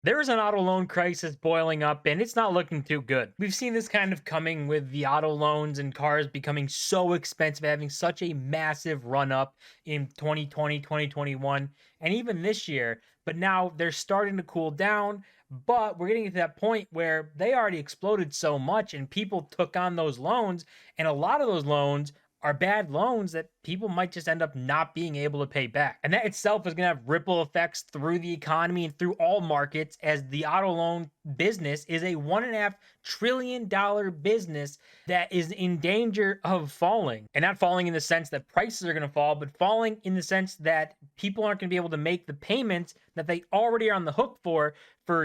There is an auto loan crisis boiling up, and it's not looking too good. We've seen this kind of coming with the auto loans and cars becoming so expensive, having such a massive run up in 2020, 2021, and even this year. But now they're starting to cool down. But we're getting to that point where they already exploded so much, and people took on those loans. And a lot of those loans are bad loans that people might just end up not being able to pay back. And that itself is going to have ripple effects through the economy and through all markets, as the auto loan business is a $1.5 trillion business that is in danger of falling. And not falling in the sense that prices are going to fall, but falling in the sense that people aren't going to be able to make the payments that they already are on the hook for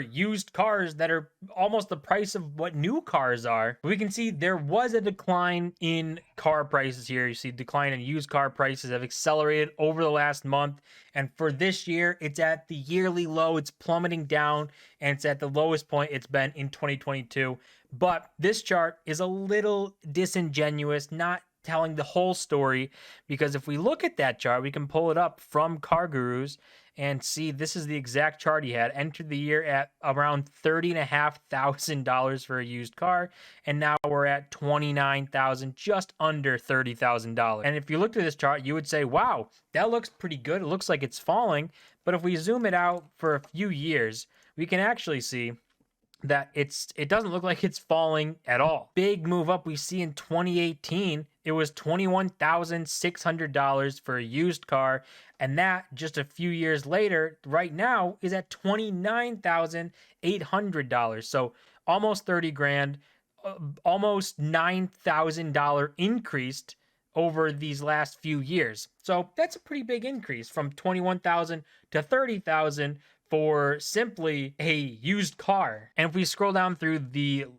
used cars that are almost the price of what new cars are. We can see there was a decline in car prices here. You see decline in used car prices have accelerated over the last month. And for this year, it's at the yearly low. It's plummeting down, and it's at the lowest point it's been in 2022. But this chart is a little disingenuous, not telling the whole story, because if we look at that chart, we can pull it up from Car Gurus and see this is the exact chart he had. Entered the year at around $30,500 for a used car, and now we're at $29,000, just under $30,000. And if you looked at this chart, you would say, wow, that looks pretty good. It looks like it's falling. But if we zoom it out for a few years, we can actually see that it doesn't look like it's falling at all. Big move up we see in 2018. It was $21,600 for a used car, and that just a few years later, right now, is at $29,800. So almost 30 grand, almost $9,000 increased over these last few years. So that's a pretty big increase from 21,000 to 30,000 for simply a used car. And if we scroll down through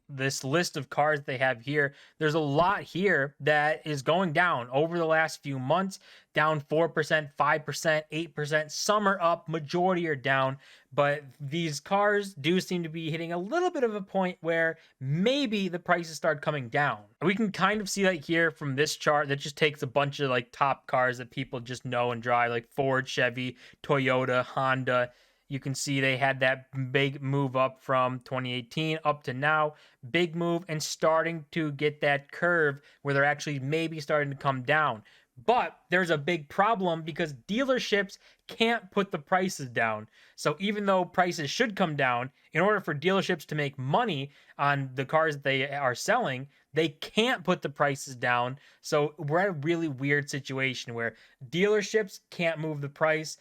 this list of cars they have here, there's a lot here that is going down over the last few months, down 4%, 5%, 8%. Some are up, majority are down, but these cars do seem to be hitting a little bit of a point where maybe the prices start coming down. We can kind of see that here from this chart that just takes a bunch of like top cars that people just know and drive, like Ford, Chevy, Toyota, Honda. You can see they had that big move up from 2018 up to now. Big move, and starting to get that curve where they're actually maybe starting to come down. But there's a big problem because dealerships can't put the prices down. So even though prices should come down, in order for dealerships to make money on the cars that they are selling, they can't put the prices down. So we're at a really weird situation where dealerships can't move the price.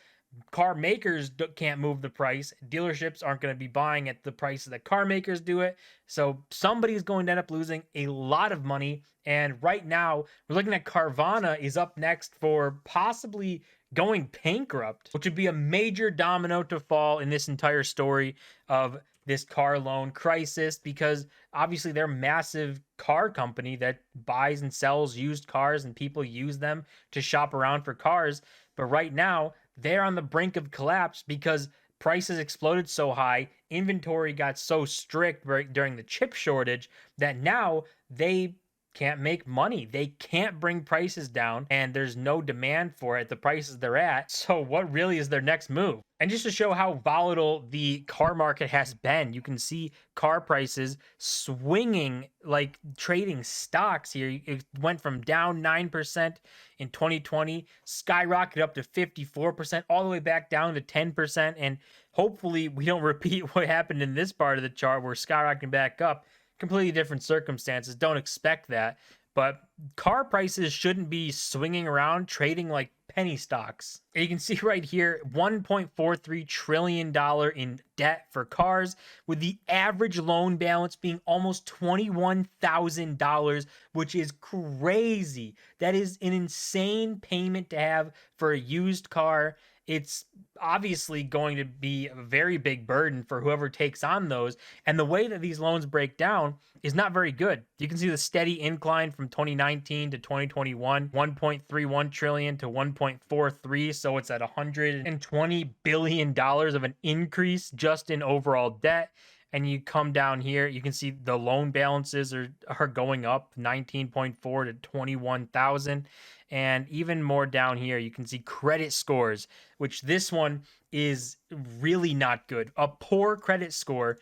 Car makers can't move the price. Dealerships aren't going to be buying at the prices that car makers do it. So somebody's going to end up losing a lot of money. And right now, we're looking at Carvana is up next for possibly going bankrupt, which would be a major domino to fall in this entire story of this car loan crisis, because obviously they're a massive car company that buys and sells used cars and people use them to shop around for cars. But right now, they're on the brink of collapse because prices exploded so high, inventory got so strict during the chip shortage that now they can't make money. They can't bring prices down, and there's no demand for it at the prices they're at. So what really is their next move? And just to show how volatile the car market has been, you can see car prices swinging like trading stocks here. It went from down 9% in 2020, skyrocketed up to 54%, all the way back down to 10%. And hopefully we don't repeat what happened in this part of the chart where skyrocketing back up. Completely different circumstances. Don't expect that. But car prices shouldn't be swinging around trading like penny stocks. And you can see right here $1.43 trillion in debt for cars, with the average loan balance being almost $21,000, which is crazy. That is an insane payment to have for a used car. It's obviously going to be a very big burden for whoever takes on those. And the way that these loans break down is not very good. You can see the steady incline from 2019 to 2021, 1.31 trillion to 1.43. So it's at $120 billion of an increase just in overall debt. And you come down here, you can see the loan balances are going up 19.4 to 21,000. And even more down here, you can see credit scores, which this one is really not good. A poor credit score,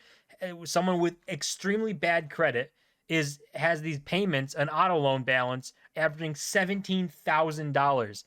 someone with extremely bad credit has these payments, an auto loan balance averaging $17,000.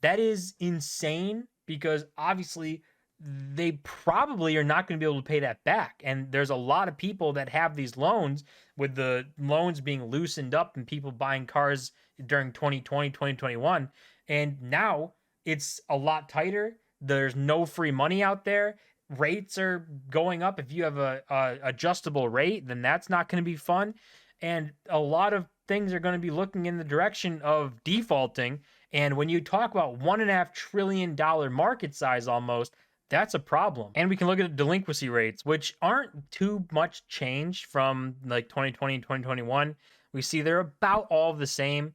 That is insane because obviously they probably are not going to be able to pay that back. And there's a lot of people that have these loans, with the loans being loosened up and people buying cars during 2020, 2021. And now it's a lot tighter. There's no free money out there. Rates are going up. If you have a adjustable rate, then that's not going to be fun. And a lot of things are going to be looking in the direction of defaulting. And when you talk about $1.5 trillion market size almost, that's a problem. And we can look at delinquency rates, which aren't too much change from like 2020 and 2021. We see they're about all the same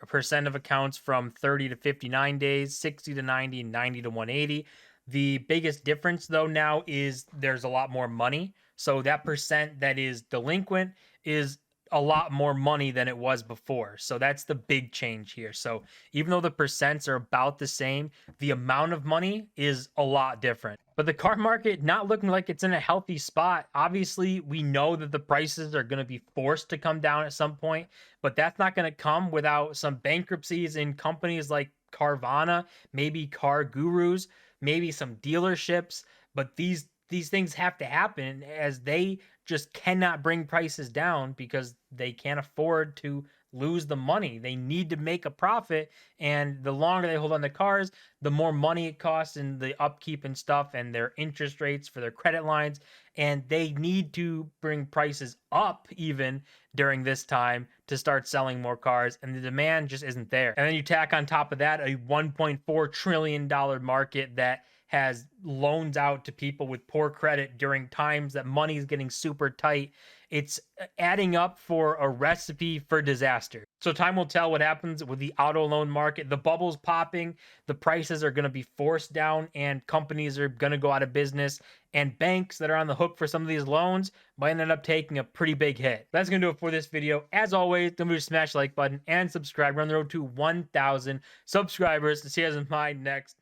percent of accounts from 30 to 59 days, 60 to 90, 90 to 180. The biggest difference though now is there's a lot more money. So that percent that is delinquent is a lot more money than it was before. So that's the big change here. So even though the percents are about the same, the amount of money is a lot different. But the car market not looking like it's in a healthy spot. Obviously, we know that the prices are going to be forced to come down at some point, but that's not going to come without some bankruptcies in companies like Carvana, maybe Car Gurus, maybe some dealerships. But these things have to happen, as they just cannot bring prices down because they can't afford to lose the money. They need to make a profit, and the longer they hold on to cars, the more money it costs and the upkeep and stuff and their interest rates for their credit lines, and they need to bring prices up even during this time to start selling more cars, and the demand just isn't there. And then you tack on top of that a $1.4 trillion market that has loans out to people with poor credit during times that money is getting super tight. It's adding up for a recipe for disaster. So time will tell what happens with the auto loan market. The bubble's popping, the prices are going to be forced down, and companies are going to go out of business. And banks that are on the hook for some of these loans might end up taking a pretty big hit. That's going to do it for this video. As always, don't forget to smash the like button and subscribe. We're on the road to 1,000 subscribers to see us in my next